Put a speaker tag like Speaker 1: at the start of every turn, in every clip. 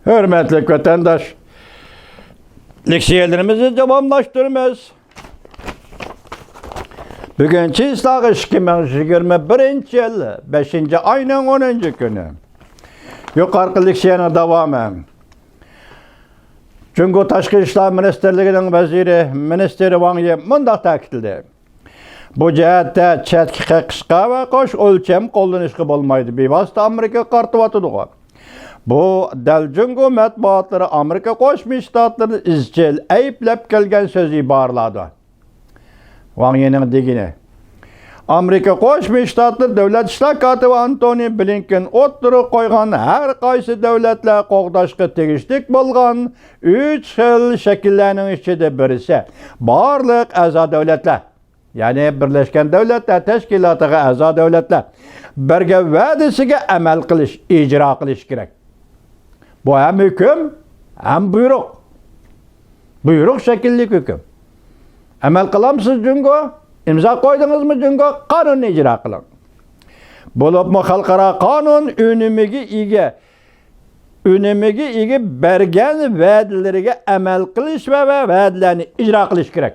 Speaker 1: Hürmetli vatandaş, leksiyelerimizi devamlaştırmaz. Bugünkü ıslahı 2021 yıl 5. ayının 10. günü. Yukarı leksiyana devamı. Çünkü Taşkı İşler Ministerliği'nin veziri, Ministeri Wang Yi mundaq ta'kidledi. Bu cihette chetki qisqa ve qo'sh o'lcham qo'llanishga bo'lmaydi. Bevosita Amerika qartayotidiga. Bu Daljungo matbuotlari Amerika Qo'shma Shtatlarini izchil ayblab kelgan so'z iboraladi. Wang Yi'ning degini. Amerika Qo'shma Shtatlar davlat ishlar kotibi Antony Blinken o'ttirib qo'ygan har qaysi davlatlar qo'g'dashga tegishli bo'lgan 3 xil shakllarning ichida birisi barliq a'zo davlatlar, ya'ni Birlashgan Davlatlar Tashkilotiga a'zo davlatlar birga va'dasiga amal qilish, ijro qilish kerak. Bu hem hüküm hem buyruq. Buyruq şekilli hüküm. Amal kılamsız Cungo, imza koydunuz mu Cungo, kanun icra kılın. Bulup mu halkara kanun önümüge igi bergen vədilerine amal kılış ve vədilerini icra kılış gerek.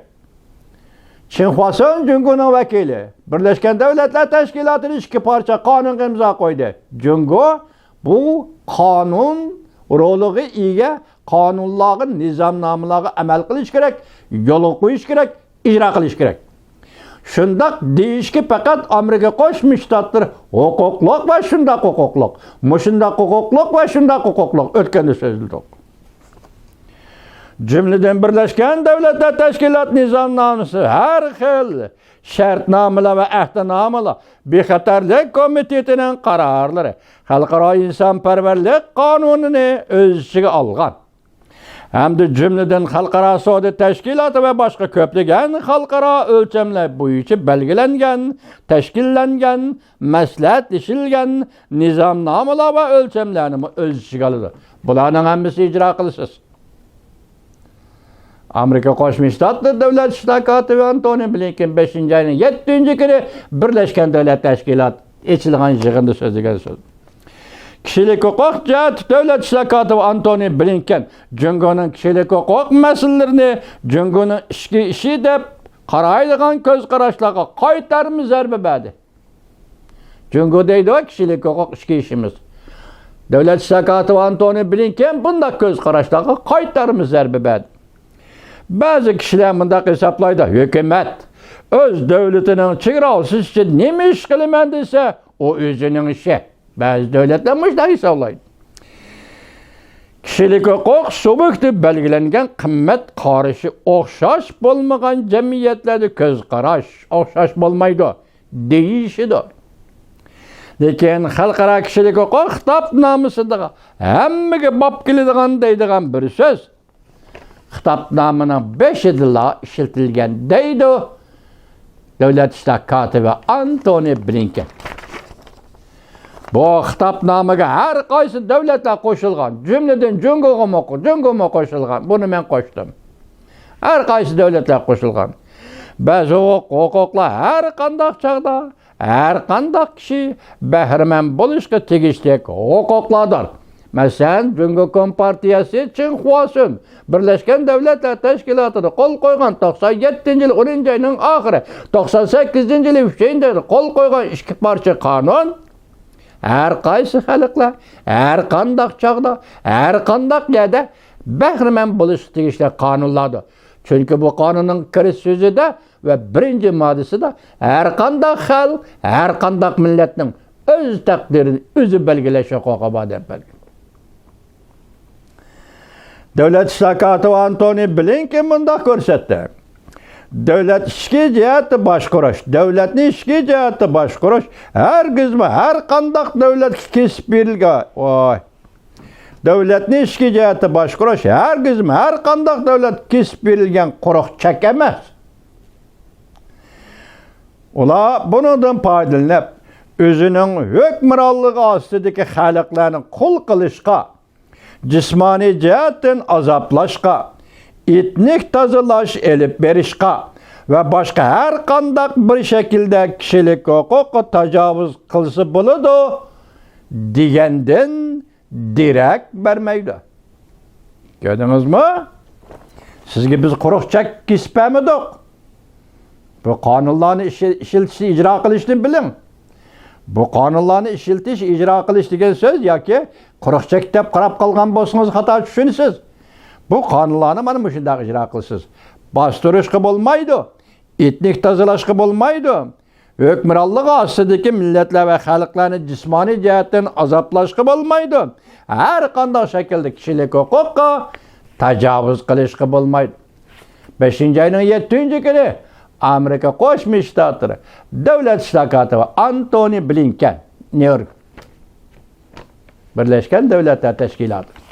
Speaker 1: Çin Huasun Cungo'nun vekili, Birleşken Devletler Teşkilatı'nın 2 parça kanun imza koydu. Cungo bu kanun roluğu iyiye kanunların, nizamnamaları amal kılış gerek, yolu koyuş gerek, icra kılış gerek. Şundak deyişki fakat Amerika Qo'shma Shtatlar huquqliq ve şundak huquqliq, muşundak huquqliq ve şundak huquqliq ötkende sözlüdük. Cümleden Birleşken Devletler Teşkilat nizamnaması her xil şartnamalar ve ahdnamalar Bexatarlik Komitetinin kararları Xalqaro insonparvarlik qonunini o'z ichiga olgan. Hamda cümleden Xalqaro savdo tashkiloti ve başka ko'plagan xalqaro o'lchamlar bo'yicha belgilangan, tashkillangan, maslahatlashilgan nizomnomalar va o'lchamlarni o'z ichiga oladi. Bularning hammasi ijro qilasiz. Amerika Qo'shma Shtatlar davlat ishlar kotibi Antony Blinken 5. ayının 7. günü Birleşken Devletler Teşkilatı echilgan yig'inda so'zlagan so'z. Kishilik huquq jihati davlat ishlar kotibi Antony Blinken Jungoning kishilik huquq masalalarini Jungoning ichki ishi deb qaraydigan ko'z qarashlarga qaytarma zarba berdi. Jungo deydi o kishilik huquq ichki ishimiz. Davlat ishlar kotibi Antony Blinken bunday ko'z qarashlarga qaytarma zarba berdi. Bazı kişiler bundaq hesaplaydı. Hükümet öz devletinin çevresi için neme iş kılman dese o özünün işi. Bazı devletler muşdak hesaplaydı. Kişilik hukuk subjekti belgilengen kıymet karışı okşaş bulmagan cemiyetlerde göz karaş okşaş bulmaydı. Değişidir. Lekin xalqaro kişilik hukuk kitobnomasida hammaga bop keladigan deydigan bir söz. Kitapnamenin 5 tilla işletilgen deydi Devlet İşler Kotibi Antony Blinken. Bu kitapnamega her qaysi devletler qo'shilgan. Cümleden Jungo'ga qo'shilgan. Bunu men qo'shdim. Her qaysi devletler qo'shilgan. Ba'zi huquqlar her qanday chaqda, her qanday kishi bahramand bo'lishga tegishli huquqlardir. Mesela Jungo Kompartiyasi Çin Huasun Birleşken Devletler Teşkilatı'na kol koygan 97. yıl 10. ayının ahiri 98. yıl 3. ayında kol koygan 2 parça kanun her qaysi xalqlar her qanday chaqda her qanday yerda bahramand bo'lish tegishli qonunlardir. Çünkü bu kanunun kirish so'zida ve 1. moddasida her qanday xalq her qanday millatning o'z taqdirini o'zi belgilash huquqi bor deb belgilangan. Devlet İşler Kotibi Antony Blinken bundaq ko'rsatdi. Devlet ishki jihati boshqarish, davlatning ishki jihati boshqarish hargizmi har qanday davlatga kesib berilgan. Davlatning ishki jihati boshqarish hargizmi har qanday davlatga kesib berilgan quruq chak emas. Ular bundan foydalanib o'zining hukmronligi ostidagi xalqlarni qul qilishga cismani cihetten azaplaşka, etnik tazılaş elip berişka ve başka her kandak bir şekilde kişilik hukuku tecavüz kılsı buludu degenden direkt vermeydi. Gördünüz mü? Sizge biz quruq chek kespemedik. Bu qonunlarni ishiltish, ijro qilishni biling. Bu qonunlarni ishiltish, ijro qilish degan so'z yoki quruq chek deb qarab qolgan bo'lsangiz xato tushunasiz. Bu qonunlarni mana bu shunday ijro qilasiz. Bostirishga bo'lmaydi. Etnik tozalashga bo'lmaydi. Hükümranlık astidagi millatlar va xalqlarni jismoniy jihatdan azoblashga bo'lmaydi. Har qanday shaklda kishilik huquqqa tajovuz qilishga bo'lmaydi. 5-oyning 7-kuni Amerika Qo'shma Shtatlari davlat ishlar kotibi Antony Blinken, New York Birlashgan Davlatlar Tashkiloti